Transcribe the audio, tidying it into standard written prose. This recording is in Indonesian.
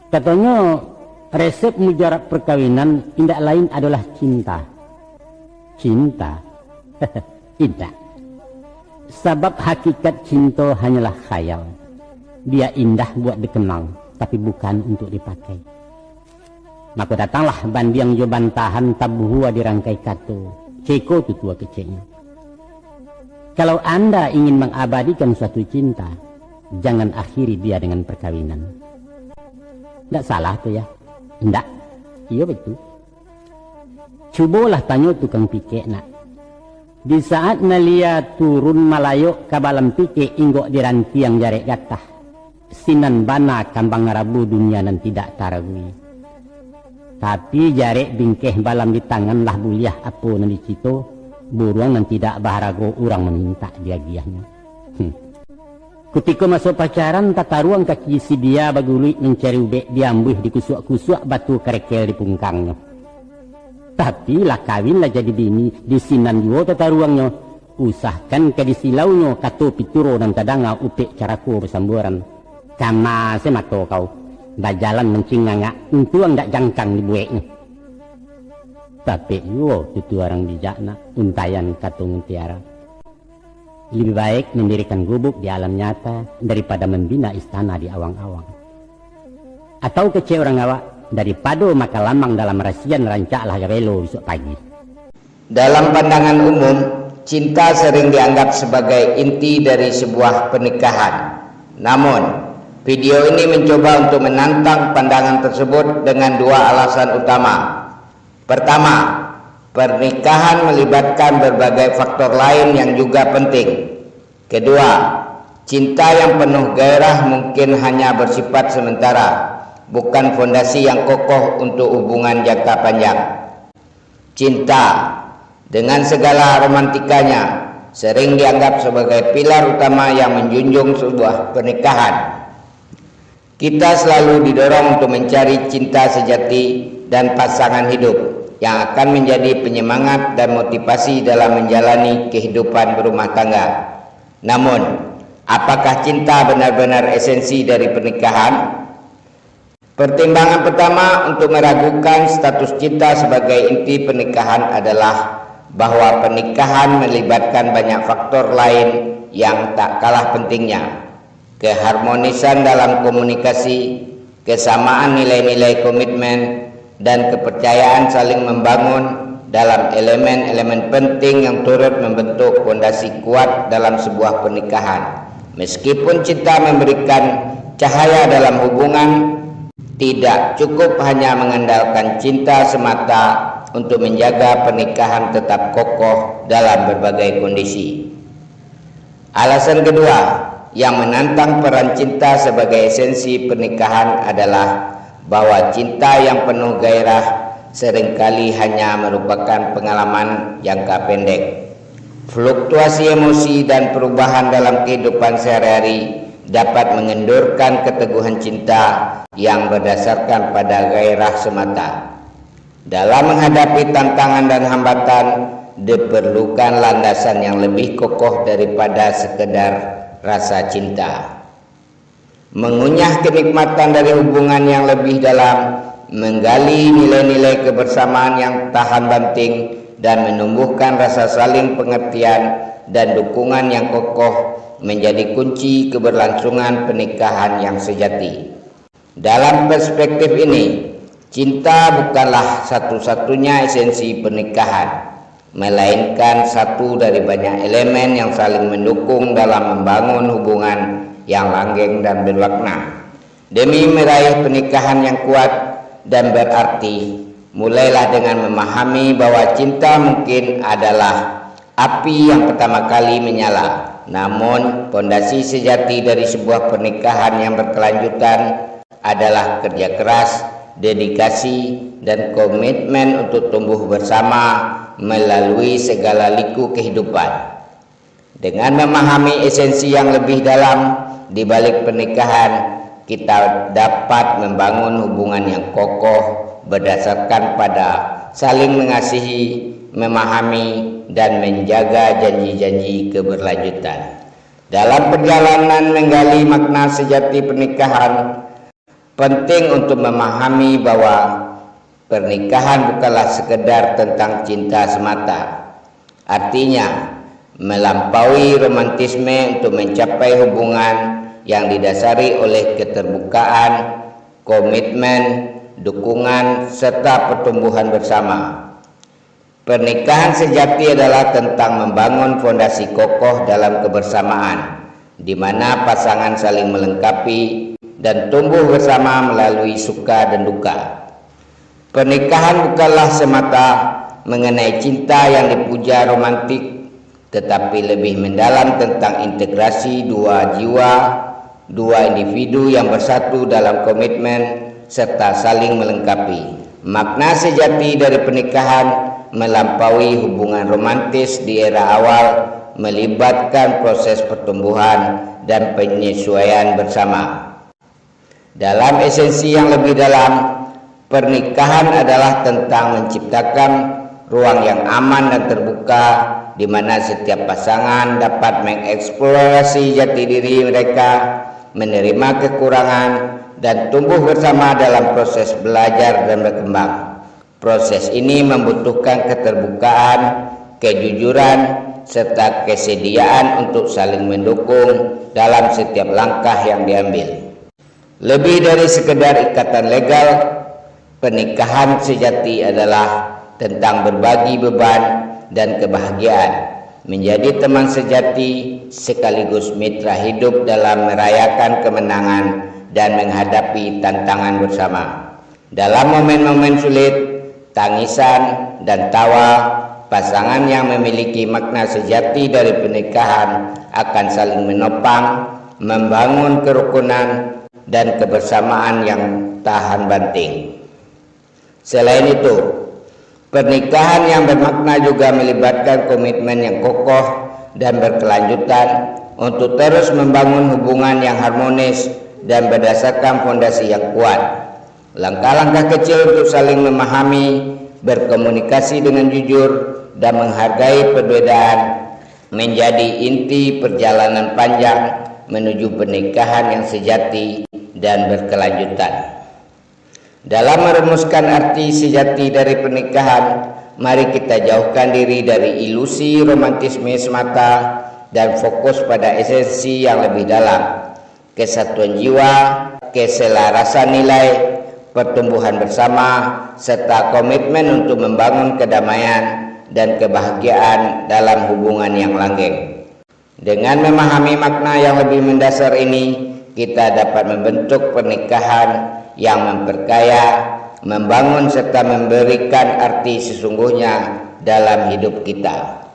Katanya resep mujarab perkawinan tidak lain adalah cinta. Cinta? Tidak. Sebab hakikat cinta hanyalah khayal. Dia indah buat dikenang, tapi bukan untuk dipakai. Maka datanglah bandiang jo bantahan tabuhua dirangkai kato. Ceko tu tua kecilnya. Kalau Anda ingin mengabadikan suatu cinta, jangan akhiri dia dengan perkawinan. Tidak salah tuh ya? Tidak. Iya betul. Cubalah tanya tukang pikir nak. Di saat nalia turun malayok kabalam pikir inggok diranti yang jarek gatah. Sinan bana kambang ngarabu dunia nan tidak taragui. Tapi jarek bingkeh balam di tangan lah buliah apa nan dicito. Buruang nan tidak baharago orang meminta dia giahnya. Ketika masuk pacaran tata ruang kaki si dia bagului mencari ubek diambuh di kusuak-kusuak batu kerekel di pungkangnya. Tapi lah kawin lah jadi bini di sinan juga tata ruangnya. Usahkan ke disilaunya kato pituro dan tadanga upek caraku bersamburan. Kama semato kau bajalan mencinganga untuang dak jangkang di bueknya. Tapi yo itu orang bijakna untayan katung tiara. Lebih baik mendirikan gubuk di alam nyata daripada membina istana di awang-awang. Atau kece orang awak daripada maka lamang dalam rasian rancaklah gabelo besok pagi. Dalam pandangan umum, cinta sering dianggap sebagai inti dari sebuah pernikahan. Namun, video ini mencoba untuk menantang pandangan tersebut dengan dua alasan utama. Pertama, pernikahan melibatkan berbagai faktor lain yang juga penting. Kedua, cinta yang penuh gairah mungkin hanya bersifat sementara, bukan fondasi yang kokoh untuk hubungan jangka panjang. Cinta, dengan segala romantikanya, sering dianggap sebagai pilar utama yang menjunjung sebuah pernikahan. Kita selalu didorong untuk mencari cinta sejati dan pasangan hidup yang akan menjadi penyemangat dan motivasi dalam menjalani kehidupan berumah tangga. Namun, apakah cinta benar-benar esensi dari pernikahan? Pertimbangan pertama untuk meragukan status cinta sebagai inti pernikahan adalah bahwa pernikahan melibatkan banyak faktor lain yang tak kalah pentingnya. Keharmonisan dalam komunikasi, kesamaan nilai-nilai komitmen, dan kepercayaan saling membangun dalam elemen-elemen penting yang turut membentuk fondasi kuat dalam sebuah pernikahan. Meskipun cinta memberikan cahaya dalam hubungan, tidak cukup hanya mengandalkan cinta semata untuk menjaga pernikahan tetap kokoh dalam berbagai kondisi. Alasan kedua yang menantang peran cinta sebagai esensi pernikahan adalah bahwa cinta yang penuh gairah seringkali hanya merupakan pengalaman jangka pendek. Fluktuasi emosi dan perubahan dalam kehidupan sehari-hari dapat mengendurkan keteguhan cinta yang berdasarkan pada gairah semata. Dalam menghadapi tantangan dan hambatan, diperlukan landasan yang lebih kokoh daripada sekedar rasa cinta. Mengunyah kenikmatan dari hubungan yang lebih dalam, menggali nilai-nilai kebersamaan yang tahan banting, dan menumbuhkan rasa saling pengertian dan dukungan yang kokoh menjadi kunci keberlangsungan pernikahan yang sejati. Dalam perspektif ini, cinta bukanlah satu-satunya esensi pernikahan, melainkan satu dari banyak elemen yang saling mendukung dalam membangun hubungan yang langgeng dan bermakna. Demi meraih pernikahan yang kuat dan berarti, mulailah dengan memahami bahwa cinta mungkin adalah api yang pertama kali menyala. Namun, fondasi sejati dari sebuah pernikahan yang berkelanjutan adalah kerja keras, dedikasi, dan komitmen untuk tumbuh bersama melalui segala liku kehidupan. Dengan memahami esensi yang lebih dalam di balik pernikahan, kita dapat membangun hubungan yang kokoh berdasarkan pada saling mengasihi, memahami, dan menjaga janji-janji keberlanjutan. Dalam perjalanan menggali makna sejati pernikahan, Penting untuk memahami bahwa pernikahan bukanlah sekedar tentang cinta semata. Artinya, melampaui romantisme untuk mencapai hubungan yang didasari oleh keterbukaan, komitmen, dukungan, serta pertumbuhan bersama. Pernikahan sejati adalah tentang membangun fondasi kokoh dalam kebersamaan, di mana pasangan saling melengkapi dan tumbuh bersama melalui suka dan duka. Pernikahan bukanlah semata mengenai cinta yang dipuja romantik, tetapi lebih mendalam tentang integrasi dua jiwa, dua individu yang bersatu dalam komitmen serta saling melengkapi. Makna sejati dari pernikahan melampaui hubungan romantis di era awal, melibatkan proses pertumbuhan dan penyesuaian bersama. Dalam esensi yang lebih dalam, pernikahan adalah tentang menciptakan ruang yang aman dan terbuka, di mana setiap pasangan dapat mengeksplorasi jati diri mereka, menerima kekurangan, dan tumbuh bersama dalam proses belajar dan berkembang. Proses ini membutuhkan keterbukaan, kejujuran, serta kesediaan untuk saling mendukung dalam setiap langkah yang diambil. Lebih dari sekedar ikatan legal, pernikahan sejati adalah tentang berbagi beban dan kebahagiaan, menjadi teman sejati sekaligus mitra hidup dalam merayakan kemenangan dan menghadapi tantangan bersama. Dalam momen-momen sulit, tangisan, dan tawa, pasangan yang memiliki makna sejati dari pernikahan akan saling menopang, membangun kerukunan dan kebersamaan yang tahan banting. Selain itu, pernikahan yang bermakna juga melibatkan komitmen yang kokoh dan berkelanjutan untuk terus membangun hubungan yang harmonis dan berdasarkan fondasi yang kuat. Langkah-langkah kecil untuk saling memahami, berkomunikasi dengan jujur, dan menghargai perbedaan menjadi inti perjalanan panjang menuju pernikahan yang sejati dan berkelanjutan. Dalam merumuskan arti sejati dari pernikahan, mari kita jauhkan diri dari ilusi romantisme semata dan fokus pada esensi yang lebih dalam: kesatuan jiwa, keselarasan nilai, pertumbuhan bersama, serta komitmen untuk membangun kedamaian dan kebahagiaan dalam hubungan yang langgeng. Dengan memahami makna yang lebih mendasar ini, kita dapat membentuk pernikahan yang memperkaya, membangun serta memberikan arti sesungguhnya dalam hidup kita.